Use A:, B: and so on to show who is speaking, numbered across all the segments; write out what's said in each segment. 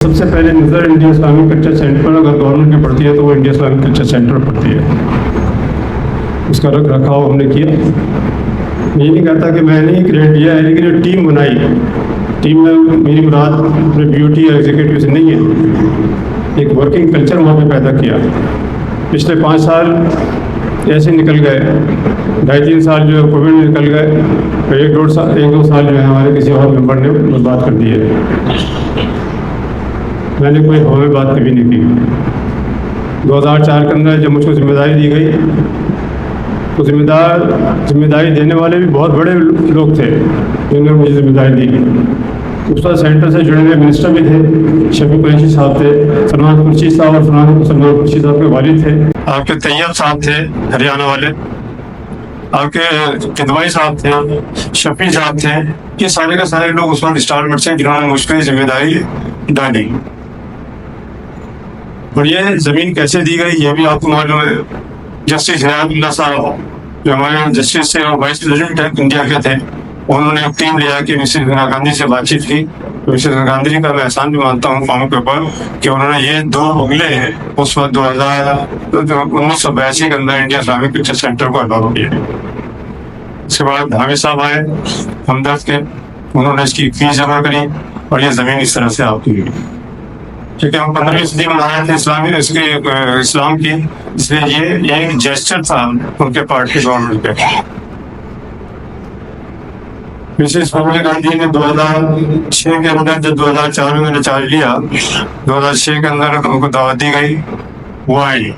A: सबसे पहले नज़र इंडिया इस्लामिक कल्चर सेंटर पर अगर गवर्नमेंट की पड़ती है तो वो इंडिया इस्लामिक कल्चर सेंटर पड़ती है। उसका रख रखाव हमने किया। ये नहीं कहता कि मैंने ही क्रिएट किया है, लेकिन ये टीम बनाई। टीम में मेरी मुराद ब्यूटी या एग्जीक्यूटिव से नहीं है, एक वर्किंग कल्चर वहाँ पे पैदा किया। पिछले 5 साल ऐसे निकल गए, 2.5-3 साल जो है कोविड में निकल गए, और 1-2 साल जो है हमारे किसी और मेंबर ने बात कर दी है। मैंने कोई हवा में बात कभी नहीं की। 2004 के अंदर जब मुझको जिम्मेदारी दी गई तो जिम्मेदारी देने वाले भी बहुत बड़े लोग थे जिन्होंने मुझे जिम्मेदारी दी। उस पर सेंटर से जुड़े हुए मिनिस्टर भी थे, शफी कुरैशी साहब थे, सलमान कुरैशी साहब और सलमान कुरैशी साहब के वालिद थे, आपके तैयब साहब थे हरियाणा वाले, आपके किदवाई साहब थे, शफी साहब थे। ये सारे के सारे लोग उस वक्त स्टारमेंट से जिन्होंने मुझ पर जिम्मेदारी डाली। और ये ज़मीन कैसे दी गई ये भी आपको मालूम है। जस्टिस हयातुल्लाह साहब जो हमारे जस्टिस से और वाइस प्रेसिडेंट इंडिया के थे, उन्होंने एक टीम लिया कि मिसेस इंदिरा गांधी से बातचीत की। तो मिसेस इंदिरा गांधी का मैं एहसान भी मानता हूँ कौम के ऊपर कि उन्होंने ये 2 बंगले उस वक्त 1982 के अंदर इंडिया इस्लामिक कल्चर सेंटर को अलाउ किया। उसके बाद हामिद साहब आए हमदर्द के, उन्होंने इसकी फीस जमा करी और ये ज़मीन इस तरह से आपकी हुई। क्योंकि हम 15वीं सदी में आए थे इस्लाम की, इसलिए ये एक जेस्चर था उनके पार्टी गवर्नमेंट पे। मिसेस इंदिरा गांधी ने 2006 के अंदर जब 2004 में मैंने चार्ज लिया, 2006 के अंदर उनको दावत दी गई, वो आई।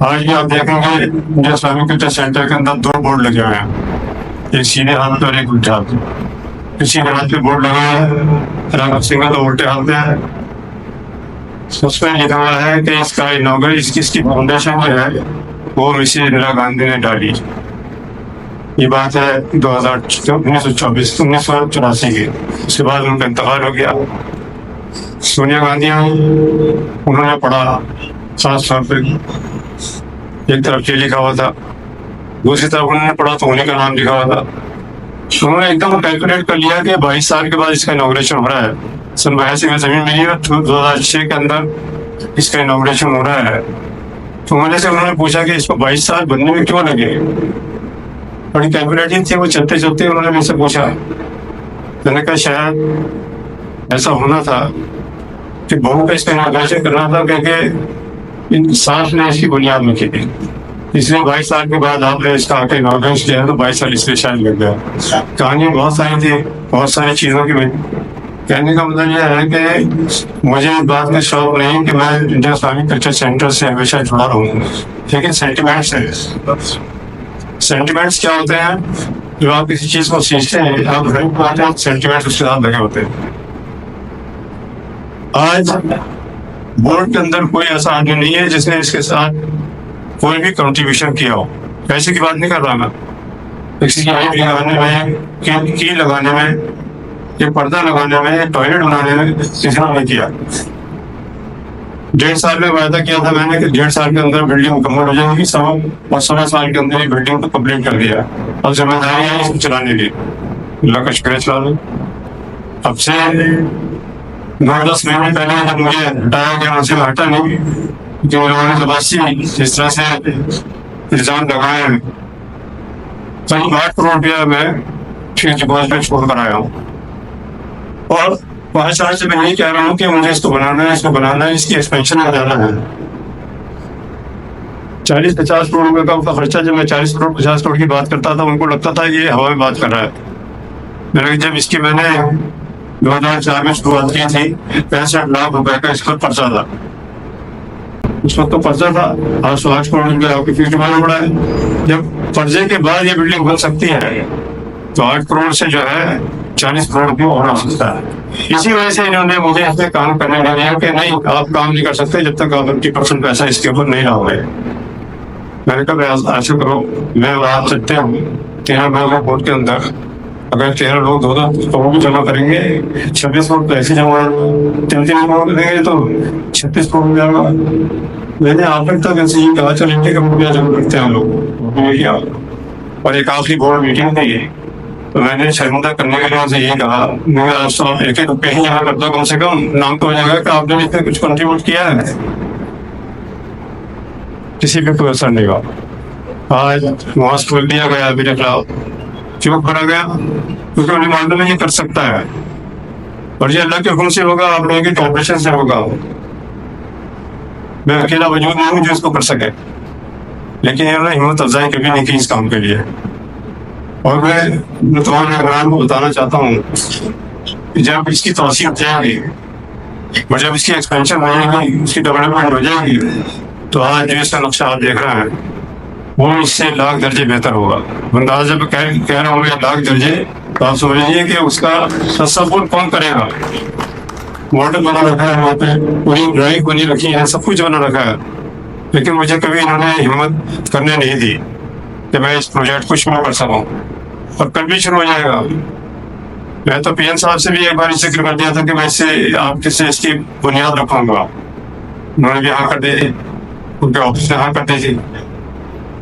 A: आज भी आप देखेंगे इंडिया इस्लामिक कल्चर सेंटर के अंदर 2 बोर्ड लगे हुए हैं, एक सीधे हाथ पे और एक उल्टे हाथ पे। सीधे हाथ पे बोर्ड लगा है राघव सिंह, तो उल्टे हाथ पे है। उसमें लिखा हुआ है कि इसका इनॉग्रेशन, इसकी फाउंडेशन जो है वो मिसेस इंदिरा गांधी ने डाली। ये बात है 1984 की। उसके बाद उनका इंतकाल हो गया। सोनिया गांधी आई, उन्होंने पढ़ा साथ साथ पे एक तरफ ये लिखा हुआ था, दूसरी तरफ उन्होंने पढ़ा तो उन्हीं का नाम लिखा हुआ था। उन्होंने एकदम कैलकुलेट कर लिया कि 22 साल के बाद इसका इनॉग्रेशन हो रहा है। सन 82 में जमीन मिली है, 2006 के अंदर इसका इनॉग्रेशन हो रहा है। तो मैंने से उन्होंने पूछा कि इसको 22 साल बनने में क्यों लगे। बड़ी कैलकुलेटिव थी वो, चलते चलते उन्होंने मुझसे पूछा। मैंने कहा शायद ऐसा होना था कि बहू का इसका इनॉग्रेशन करना था, क्योंकि इन सास ने इसकी बुनियाद में की थी, इसलिए 22 साल के बाद आपने इसका आके इनॉग्रेशन किया, तो 22 साल इसलिए शायद लग गया। कहानी बहुत सारी थी, बहुत सारी चीज़ों की। कहने का मतलब यह है कि मुझे इस बात का शौक नहीं कि मैं इंडिया इस्लामिक कल्चर सेंटर से हमेशा जुड़ा रहूँ, लेकिन सेंटिमेंट्स है। सेंटिमेंट्स क्या होते हैं? जब आप किसी चीज़ को सीखते हैं, आप घर पर आते हैं, सेंटिमेंट्स उसके साथ लगे होते हैं। आज बोर्ड के अंदर कोई ऐसा आदमी नहीं है जिसने इसके साथ कोई भी कंट्रीब्यूशन किया हो। पैसे की बात नहीं कर रहा मैं, किसी की आईडी लगाने में, की लगाने में, ये पर्दा लगाने में, टॉयलेट बनाने में किसी ने नहीं किया। 1.5 साल में वायदा किया था मैंने कि 1.5 साल के अंदर बिल्डिंग मुकम्मल हो जाएगी, 1.25 साल के अंदर ये बिल्डिंग को कंप्लीट कर दिया। अब जिम्मेदारी है इसको चलाने की, अल्लाह का शुक्र चला लो। अब से 9-10 महीने पहले जब मुझे हटाया गया, उनसे हटा नहीं, क्योंकि उन लोगों ने जबरदस्ती जिस तरह से इल्जाम लगाए, कहीं 8 करोड़ रुपया मैं छोड़ कर आया हूँ। और 5 साल से मैं यही कह रहा हूँ कि मुझे इसको बनाना है, इसकी एक्सपेंशन में जाना है। 40-50 करोड़ रुपये का उसका खर्चा, जब मैं 40 करोड़ 50 करोड़ की बात करता था, उनको लगता था ये हवा में बात कर रहा है। मैंने जब इसकी मैंने 2004 में शुरुआत की थी, 65 लाख रुपए का इसका पर्चा था। उस वक्त तो पर्चा था, आज 8 करोड़ रुपये आपकी फीस जमाना पड़ा है। जब पर्चे के बाद ये बिल्डिंग बन सकती है तो 8 करोड़ से जो है 40 करोड़ रुपये और आ सकता है। इसी वजह से इन्होंने मुझे ऐसे काम करने लगे हैं कि नहीं, आप काम नहीं कर सकते जब तक आप 50% पैसा इसके ऊपर नहीं लाओगे। मैंने कहा ऐसे करो, मैं आप सकते हूँ 13 मेंबर बोर्ड के अंदर, अगर 13 लोग 2 करोड़ भी जमा करेंगे, 26 करोड़ पैसे जमा 3 करोड़ करेंगे तो 36 करोड़ हो जाएगा। मैंने आप तक ऐसे ही कहा, चल इंडिया का रुपया जमा करते हैं हम लोग। और एक आखिरी बोर्ड मीटिंग थी, तो मैंने शर्मिंदा करने के लिए उनसे यही कहा, मैं आज तो आप एक एक रुपये ही यहाँ कर दो, कम से कम नाम तो हो जाएगा कि आपने इसमें कुछ कंट्रीब्यूट किया है। किसी पे कोई असर नहीं हुआ। आज वहाँ खोल दिया गया मेरे खिलाफ, क्यों करा गया? क्योंकि उन्हें मालूम है ये कर सकता है, और ये अल्लाह के हुक्म से होगा, आप लोगों के कॉपरेशन से होगा। मैं अकेला वजूद नहीं हूँ जो इसको कर सके, लेकिन इन्होंने हिम्मत अफजाई कभी नहीं की इस काम के लिए। और मैं तमाम मेहमान को बताना चाहता हूँ कि जब इसकी तोसीक जाएगी और जब इसकी एक्सपेंशन हो जाएगी, इसकी डेवलपमेंट हो जाएगी, तो आज जो इसका नक्शा आप देख रहे हैं वो इससे लाख दर्जे बेहतर होगा। बंदा जब कह रहा हूँ लाख दर्जे, तो आप समझिए कि उसका तसव्वुर कौन करेगा। मॉडल बना रखा है वहाँ पे, पूरी ड्राइंग बनी रखी है, सब कुछ बना रखा है, लेकिन मुझे कभी इन्होंने हिम्मत करने नहीं दी कि मैं इस प्रोजेक्ट को शुरू कर सकूँ, और कल भी शुरू हो जाएगा। मैं तो पीएम साहब से भी एक बार जिक्र कर दिया था कि मैं इससे आपके से इसकी बुनियाद रखूंगा, उन्होंने भी हाँ कर दी, उनके ऑफिस ने हाँ कर दी थी।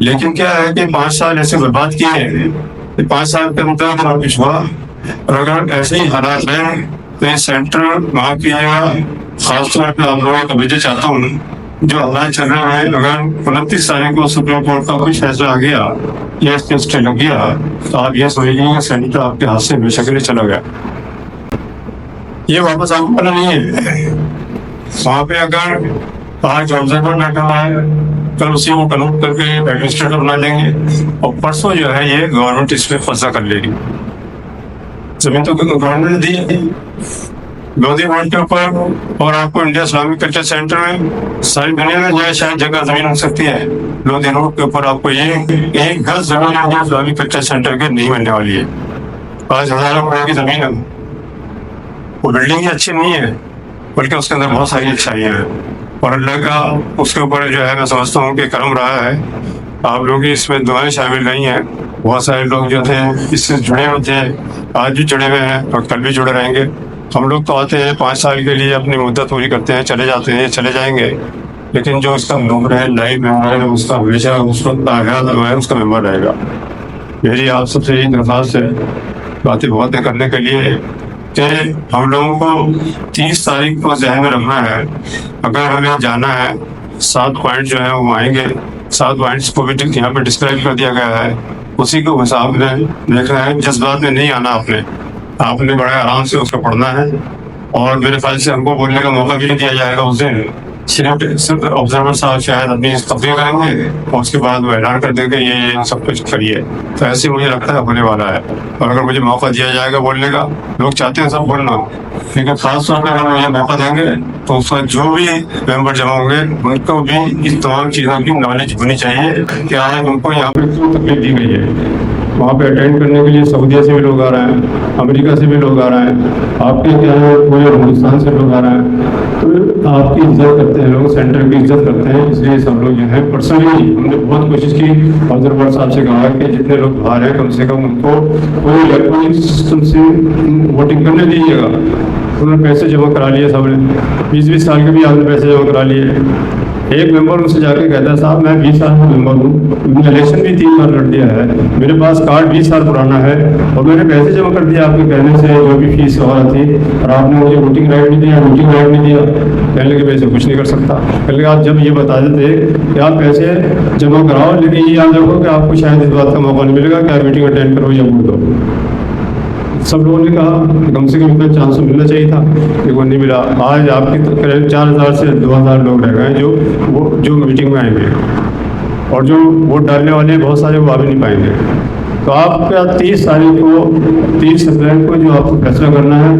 A: लेकिन क्या है कि 5 साल ऐसे बर्बाद किए हैं, 5 साल के अंदर कुछ हुआ, और अगर ऐसे ही हालात रहे तो ये सेंटर वहाँ किया, खासतौर पर आप लोगों को भेजे चाहता हूँ जो हालात चल रहे हैं। अगर 29 तारीख को सुप्रीम कोर्ट का कोई फैसला आ गया या इसके स्टे लग गया, तो आप ये समझिए सेंटर आपके हाथ से बेशक चला गया, ये वापस आपको पता नहीं है। वहाँ पे अगर आज ऑब्जर्वर बैठा है, कल उसी को कन्वर्ट करके एडमिनिस्ट्रेटर बना लेंगे, और परसों जो है ये गवर्नमेंट इस पर कब्जा कर लेगी। जमीन तो गवर्नमेंट ने दी लोधी रोड के ऊपर, और आपको इंडिया इस्लामिक कल्चर सेंटर में सारी दुनिया में जो शायद जगह जमीन हो सकती है, लोधी रोड के ऊपर आपको ये एक घर जमीन इंडिया इस्लामिक कल्चर सेंटर के नहीं मिलने वाली है। 5,000 रुपए की जमीन है, वो बिल्डिंग ही अच्छी नहीं है, बल्कि उसके अंदर बहुत सारी अच्छाइयाँ हैं, और अल्लाह का उसके ऊपर जो है मैं समझता हूँ कि करम रहा है। आप लोग की इसमें दुआएं शामिल नहीं हैं। बहुत सारे लोग जो थे इससे जुड़े हुए थे, आज भी जुड़े हुए हैं और कल भी जुड़े रहेंगे। हम लोग तो आते हैं 5 साल के लिए, अपनी मुद्दत पूरी करते हैं, चले जाते हैं, चले जाएंगे, लेकिन जो उसका मेंबर है, लाइव मेंबर है, उसका हमेशा उस वक्त है, उसका मेंबर रहेगा। मेरी आप सबसे यही दरख्वास्त है बातें बहुत करने के लिए कि हम लोगों को 30 तारीख को ज़हन में रखना है। अगर हमें जाना है 7 पॉइंट जो है वो आएंगे, 7 पॉइंट्स को भी यहाँ पे डिस्क्राइब कर दिया गया है, उसी को हिसाब में देखना है। जज्बात में नहीं आना, आपने बड़े आराम से उसको पढ़ना है, और मेरे ख्याल से हमको बोलने का मौका भी नहीं दिया जाएगा उस दिन। सिर्फ ऑब्जर्वर साहब शायद अपनी तकरीर करेंगे और उसके बाद वो ऐलान कर देंगे ये सब कुछ करिए। तो ऐसे मुझे लगता है होने वाला है, और अगर मुझे मौका दिया जाएगा बोलने का, लोग चाहते हैं सब बोलना, लेकिन खास तौर पर अगर मुझे मौका देंगे तो उसका जो भी मेंबर जमा होंगे उनको भी इस तमाम चीज़ों की नॉलेज होनी चाहिए कि आज उनको यहाँ पे क्यों तकलीफ दी गई है। वहाँ पे अटेंड करने के लिए सऊदीया से भी लोग आ रहे हैं, अमेरिका से भी लोग आ रहे हैं, आपके क्या है पूरे हिंदुस्तान से लोग आ रहे हैं। तो आपकी इज्जत करते हैं लोग, सेंटर की इज्जत करते हैं, इसलिए सब लोग जो है पर्सनली हमने बहुत कोशिश की। ऑब्जर्वर साहब से कहा कि जितने लोग बाहर हैं कम से कम उनको कोई इलेक्ट्रॉनिक सिस्टम से वोटिंग करने दीजिएगा। उन्होंने पैसे जमा करा लिए, सबने 20-20 साल के भी आपने पैसे जमा करा लिए। एक मेंबर उनसे जाके कहता है साहब मैं 20 साल का मेंबर हूँ, मैंने इलेक्शन भी 3 बार लड़ दिया है, मेरे पास कार्ड 20 साल पुराना है, और मैंने पैसे जमा कर दिया आपके कहने से, जो भी फीस वगैरह थी, और आपने मुझे वोटिंग राइट नहीं दिया, वोटिंग राइट नहीं दिया। कहने लगे वैसे कुछ नहीं कर सकता। कहने लगे आप जब ये बता देते कि आप पैसे जमा कराओ, लेकिन ये याद रखो कि आपको शायद इस बात का मौका नहीं मिलेगा कि आप मीटिंग अटेंड करो या वोट दो। सब लोगों ने कहा कम से कम इतना चांस मिलना चाहिए था, लेकिन वो नहीं मिला। आज आपके करीब 4,000 से 2,000 लोग रह गए जो मीटिंग में आएंगे, और जो वोट डालने वाले बहुत सारे वो आ भी नहीं पाएंगे। तो आपका 30 तारीख को 30 अप्रैल को जो आपको फैसला करना है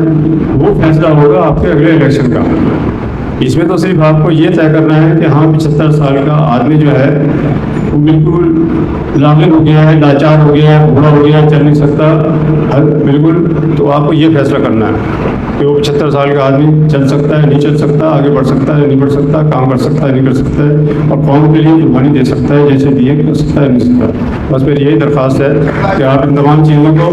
A: वो फैसला होगा आपके अगले इलेक्शन का। इसमें तो सिर्फ आपको ये तय करना है कि हाँ 75 साल का आदमी जो है वो बिल्कुल लामिल हो गया है, लाचार हो गया है, बूढ़ा हो गया है, चल नहीं सकता बिल्कुल। तो आपको ये फैसला करना है कि वो 75 साल का आदमी चल सकता है, नहीं चल सकता, आगे बढ़ सकता है, नहीं बढ़ सकता, काम कर सकता है, नहीं कर सकता है, और कौम के लिए कुर्बानी दे सकता है, जैसे दिए कर सकता है, नहीं सकता। बस मेरी यही दरख्वास्त है कि आप इन तमाम चीज़ों को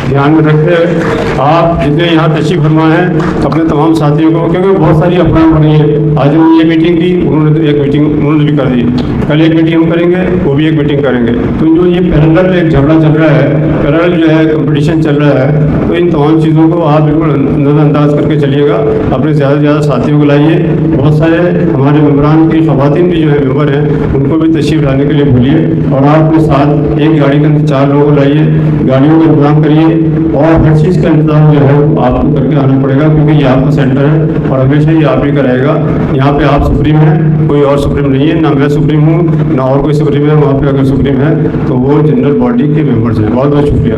A: ध्यान में रखते हैं। आप जितने यहाँ तशरीफ़ फरमा हैं अपने तमाम साथियों को, क्योंकि बहुत सारी अफवाहें बनी है। आज हमने ये मीटिंग की, उन्होंने तो एक मीटिंग उन्होंने भी कर दी, कल एक मीटिंग हम करेंगे, करेंगे, वो भी एक मीटिंग करेंगे। तो जो ये पैरेलल एक झगड़ा चल रहा है, पैरेलल जो है कंपटीशन चल रहा है, तो इन तमाम चीज़ों को आप बिल्कुल नज़रअंदाज करके चलिएगा। अपने ज़्यादा से ज़्यादा साथियों को लाइए। बहुत सारे हमारे मेम्बरान की ख़वातीन भी जो है मेम्बर हैं, उनको भी तशरीफ़ लाने के लिए बोलिए। और आप अपने साथ एक गाड़ी के अंदर 4 लोगों को लाइए, गाड़ियों का इंतजाम करिए और हर चीज़ का इंतजाम जो है आपको करके आना पड़ेगा, क्योंकि ये आपका सेंटर है और हमेशा ये आप ही कराएगा। यहाँ पे आप सुप्रीम हैं, कोई और सुप्रीम नहीं है, ना मैं सुप्रीम हूँ ना और कोई सुप्रीम है। वहाँ पे अगर सुप्रीम है तो वो जनरल बॉडी के मेंबर्स हैं। बहुत बहुत शुक्रिया।